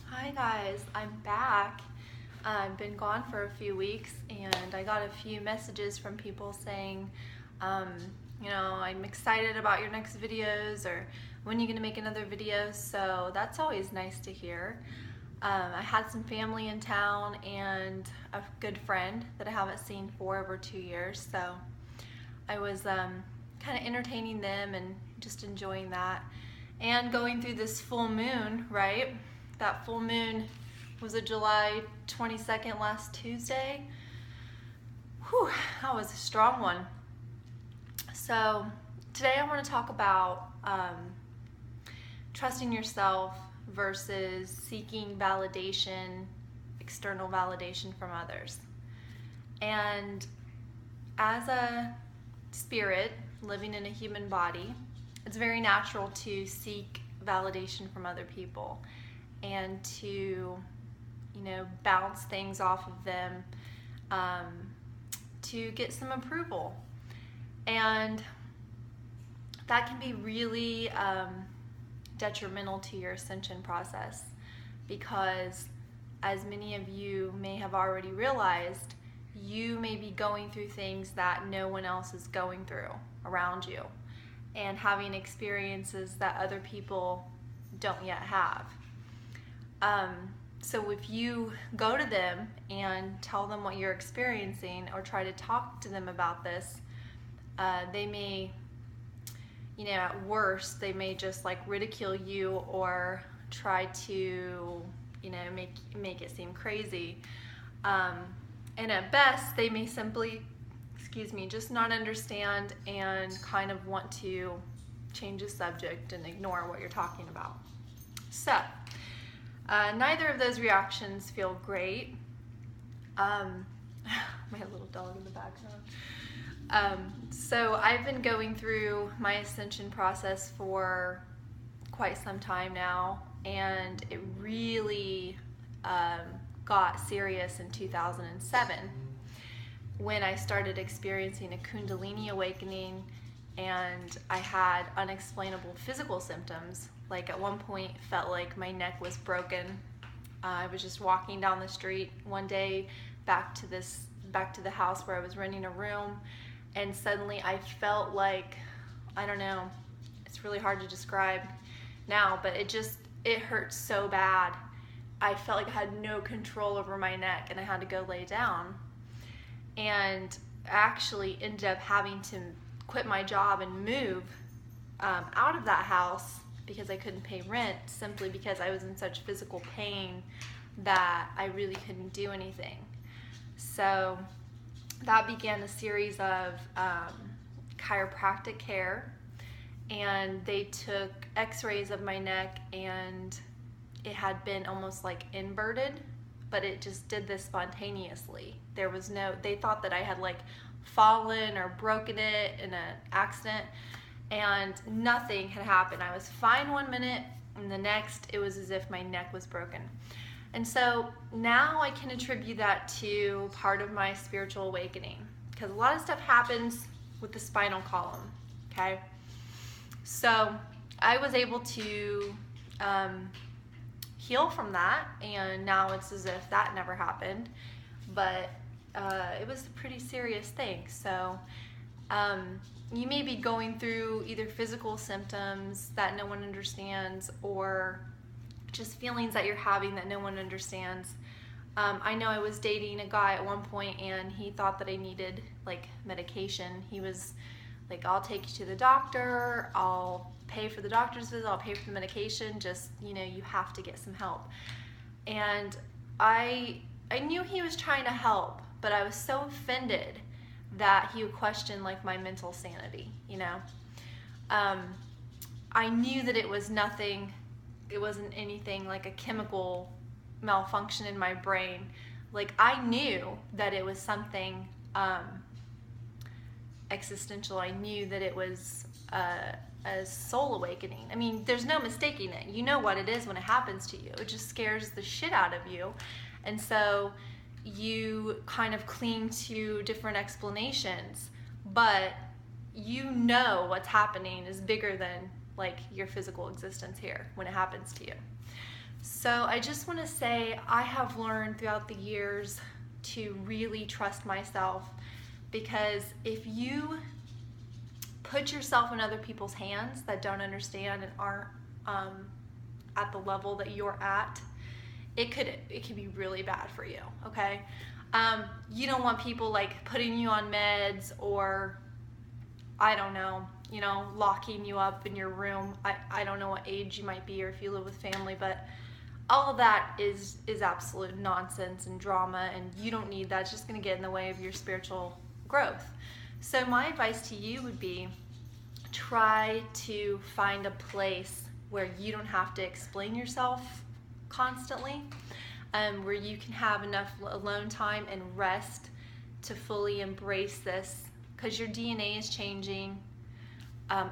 Hi guys, I'm back. I've been gone for a few weeks and I got a few messages from people saying, um, I'm excited about your next videos or when you're going to make another video, so that's always nice to hear. I had some family in town and a good friend that I haven't seen for over 2 years, so I was kind of entertaining them and just enjoying that. And going through this full moon, right? That full moon was a July 22nd last Tuesday. Whew, that was a strong one. So today I want to talk about trusting yourself versus seeking validation, external validation from others. And as a spirit living in a human body, it's very natural to seek validation from other people and to, bounce things off of them to get some approval. And that can be really detrimental to your ascension process because, as many of you may have already realized, you may be going through things that no one else is going through around you and having experiences that other people don't yet have. So if you go to them and tell them what you're experiencing or try to talk to them about this, they may, at worst, they may just ridicule you or try to, make it seem crazy. And at best, they may simply, just not understand and kind of want to change the subject and ignore what you're talking about. So, neither of those reactions feel great. My little dog in the background. So I've been going through my ascension process for quite some time now, and it really got serious in 2007 when I started experiencing a Kundalini Awakening, and I had unexplainable physical symptoms. Like at one point felt like my neck was broken. I was just walking down the street one day back to the house where I was renting a room, and suddenly I felt like, I don't know, it's really hard to describe now, but it hurt so bad. I felt like I had no control over my neck and I had to go lay down, and actually ended up having to quit my job and move out of that house because I couldn't pay rent, simply because I was in such physical pain that I really couldn't do anything. So that began a series of chiropractic care, and they took x-rays of my neck, and it had been almost like inverted, but it just did this spontaneously. They thought that I had fallen or broken it in an accident, and nothing had happened. I was fine one minute, and the next it was as if my neck was broken. And so now I can attribute that to part of my spiritual awakening, because a lot of stuff happens with the spinal column, okay? So I was able to heal from that, and now it's as if that never happened, but it was a pretty serious thing. So you may be going through either physical symptoms that no one understands or just feelings that you're having that no one understands. I know I was dating a guy at one point, and he thought that I needed medication. He was like, I'll take you to the doctor, I'll pay for the doctor's visit, I'll pay for the medication, just, you have to get some help. And I knew he was trying to help, but I was so offended that he would question my mental sanity, I knew that it was nothing, it wasn't anything like a chemical malfunction in my brain. I knew that it was something existential. I knew that it was a soul awakening. I mean, there's no mistaking it. You know what it is when it happens to you. It just scares the shit out of you. And so you kind of cling to different explanations, but what's happening is bigger than your physical existence here when it happens to you. So I just want to say I have learned throughout the years to really trust myself, because if you put yourself in other people's hands that don't understand and aren't at the level that you're at, it could be really bad for you. Okay, you don't want people like putting you on meds, or I don't know, locking you up in your room. I don't know what age you might be or if you live with family, but all of that is absolute nonsense and drama, and you don't need that. It's just going to get in the way of your spiritual growth. So my advice to you would be, try to find a place where you don't have to explain yourself constantly, where you can have enough alone time and rest to fully embrace this, because your DNA is changing.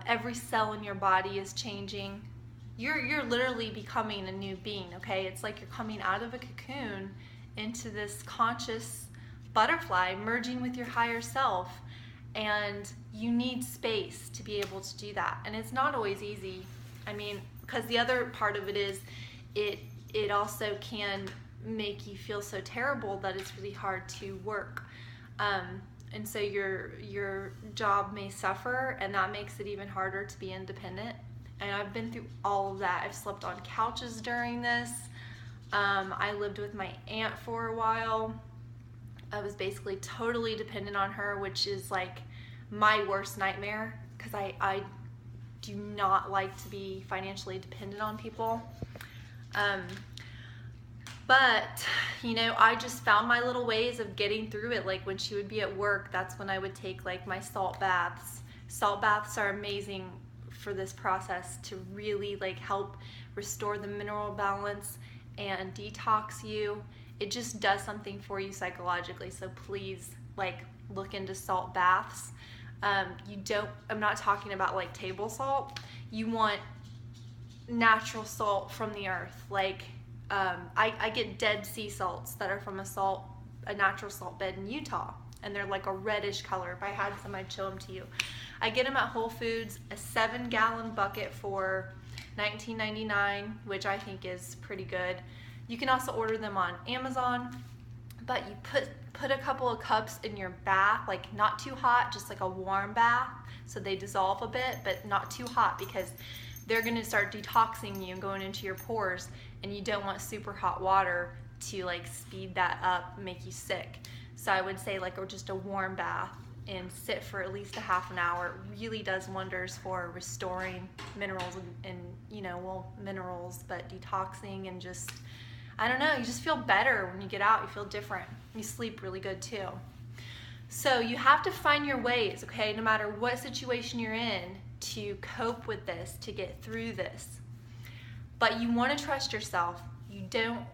Every cell in your body is changing. You're literally becoming a new being, okay? It's like you're coming out of a cocoon into this conscious butterfly, merging with your higher self, and you need space to be able to do that. And it's not always easy. I mean, because the other part of it is it also can make you feel so terrible that it's really hard to work. And so your job may suffer, and that makes it even harder to be independent. And I've been through all of that. I've slept on couches during this. I lived with my aunt for a while. I was basically totally dependent on her, which is like my worst nightmare, because I do not like to be financially dependent on people. But, I just found my little ways of getting through it. Like when she would be at work, that's when I would take like my salt baths. Salt baths are amazing for this process to really like help restore the mineral balance and detox you. It just does something for you psychologically. So please like look into salt baths. I'm not talking about like table salt. You want natural salt from the earth. Like I get Dead Sea salts that are from a natural salt bed in Utah, and they're like a reddish color. If I had some, I'd show them to you. I get them at Whole Foods, a 7-gallon bucket for $19.99, which I think is pretty good. You can also order them on Amazon, but you put a couple of cups in your bath, like not too hot, just like a warm bath, so they dissolve a bit, but not too hot, because they're going to start detoxing you and going into your pores, and you don't want super hot water to like speed that up, make you sick. So I would say like, or just a warm bath, and sit for at least a half an hour. It really does wonders for restoring minerals and minerals, but detoxing, and just, I don't know, you just feel better when you get out. You feel different. You sleep really good too. So you have to find your ways, okay, no matter what situation you're in, to cope with this, to get through this. But you want to trust yourself. You don't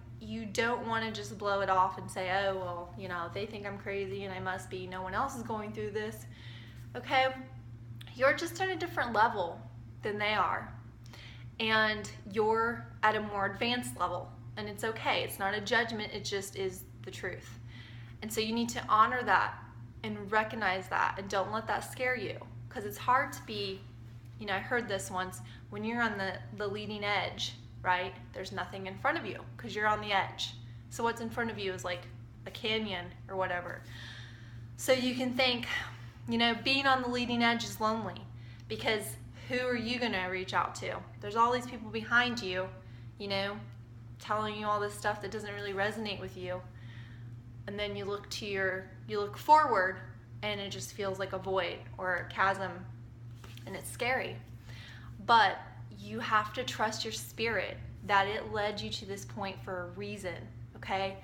want to just blow it off and say, oh, well, they think I'm crazy and I must be. No one else is going through this. Okay? You're just at a different level than they are. And you're at a more advanced level. And it's okay. It's not a judgment. It just is the truth. And so you need to honor that and recognize that, and don't let that scare you. Because it's hard to be, I heard this once, when you're on the leading edge, right? There's nothing in front of you because you're on the edge. So what's in front of you is like a canyon or whatever. So you can think, being on the leading edge is lonely, because who are you going to reach out to? There's all these people behind you, telling you all this stuff that doesn't really resonate with you. And then you look forward, and it just feels like a void or a chasm, and it's scary. But you have to trust your spirit that it led you to this point for a reason, okay?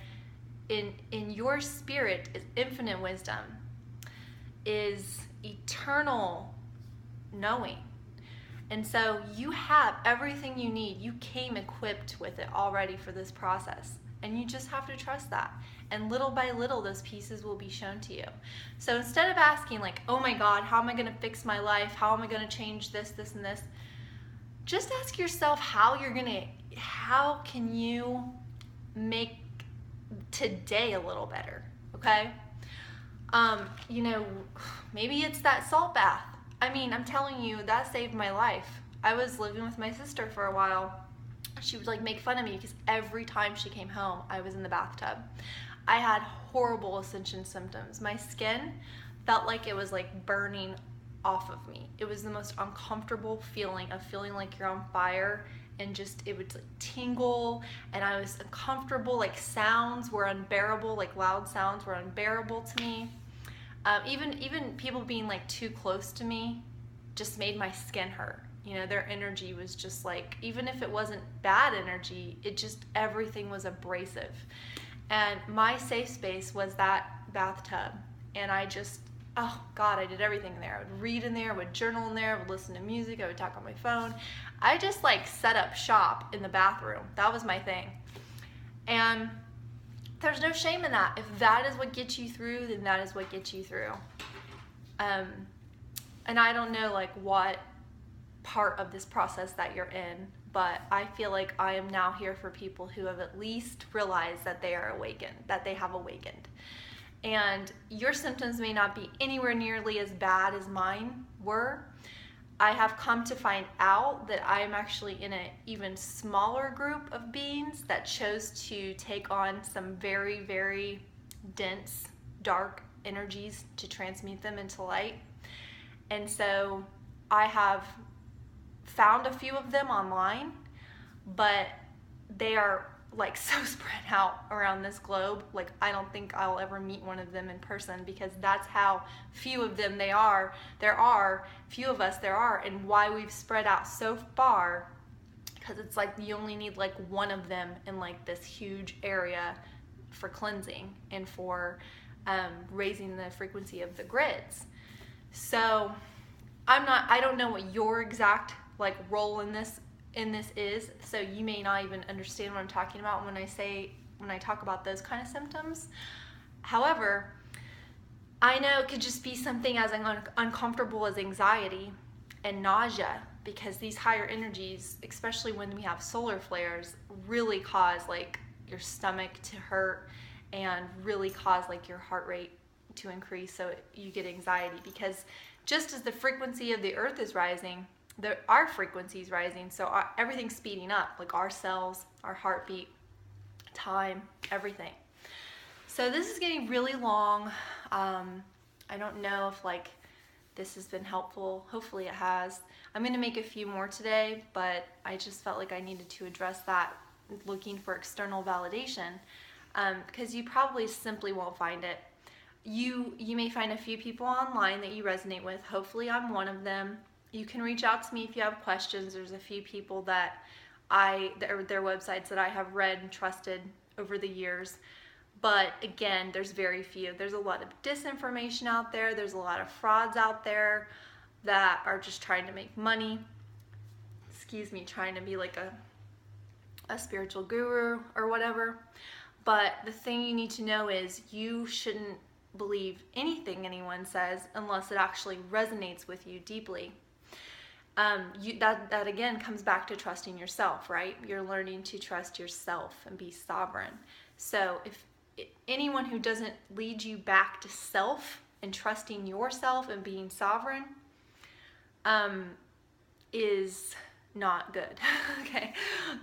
In your spirit is infinite wisdom, is eternal knowing. And so you have everything you need. You came equipped with it already for this process. And you just have to trust that. And little by little, those pieces will be shown to you. So instead of asking like, oh my God, how am I going to fix my life? How am I going to change this, this, and this? Just ask yourself how can you make today a little better, okay? Maybe it's that salt bath. I mean, I'm telling you, that saved my life. I was living with my sister for a while, she would like make fun of me because every time she came home, I was in the bathtub. I had horrible ascension symptoms. My skin felt like it was like burning off of me. It was the most uncomfortable feeling of feeling like you're on fire, and just it would like tingle, and I was uncomfortable. Like sounds were unbearable, like loud sounds were unbearable to me. Even people being like too close to me just made my skin hurt. You know, their energy was just like, even if it wasn't bad energy, it just, everything was abrasive. And my safe space was that bathtub. And I just, oh God, I did everything in there. I would read in there, I would journal in there, I would listen to music, I would talk on my phone. I just like set up shop in the bathroom. That was my thing. And there's no shame in that. If that is what gets you through, then that is what gets you through. And I don't know like what part of this process that you're in, but I feel like I am now here for people who have at least realized that they are awakened, that they have awakened. And your symptoms may not be anywhere nearly as bad as mine were. I have come to find out that I am actually in an even smaller group of beings that chose to take on some very, very dense, dark energies to transmute them into light. And so I have found a few of them online, but they are like so spread out around this globe. Like I don't think I'll ever meet one of them in person, because that's how few of them there are, few of us there are, and why we've spread out so far, because it's like you only need like one of them in like this huge area for cleansing and for raising the frequency of the grids. So I don't know what your exact like role in this is, so you may not even understand what I'm talking about when I talk about those kind of symptoms. However, I know it could just be something as uncomfortable as anxiety and nausea, because these higher energies, especially when we have solar flares, really cause like your stomach to hurt and really cause like your heart rate to increase, so you get anxiety. Because just as the frequency of the earth is rising, our frequency is rising, so everything's speeding up, like our cells, our heartbeat, time, everything. So this is getting really long. I don't know if like this has been helpful. Hopefully it has. I'm going to make a few more today, but I just felt like I needed to address that, looking for external validation, because you probably simply won't find it. You may find a few people online that you resonate with. Hopefully I'm one of them. You can reach out to me if you have questions. There's a few people that their websites that I have read and trusted over the years. But again, there's very few. There's a lot of disinformation out there. There's a lot of frauds out there that are just trying to make money. Trying to be like a spiritual guru or whatever. But the thing you need to know is you shouldn't believe anything anyone says unless it actually resonates with you deeply. That again comes back to trusting yourself, right? You're learning to trust yourself and be sovereign. So if anyone who doesn't lead you back to self and trusting yourself and being sovereign is not good. Okay,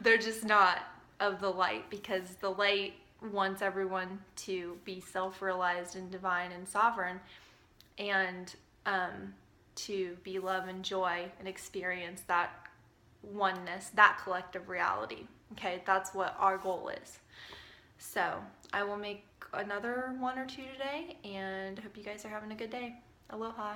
they're just not of the light, because the light wants everyone to be self-realized and divine and sovereign, and to be love and joy and experience that oneness, that collective reality. Okay, that's what our goal is. So I will make another one or two today, and hope you guys are having a good day. Aloha.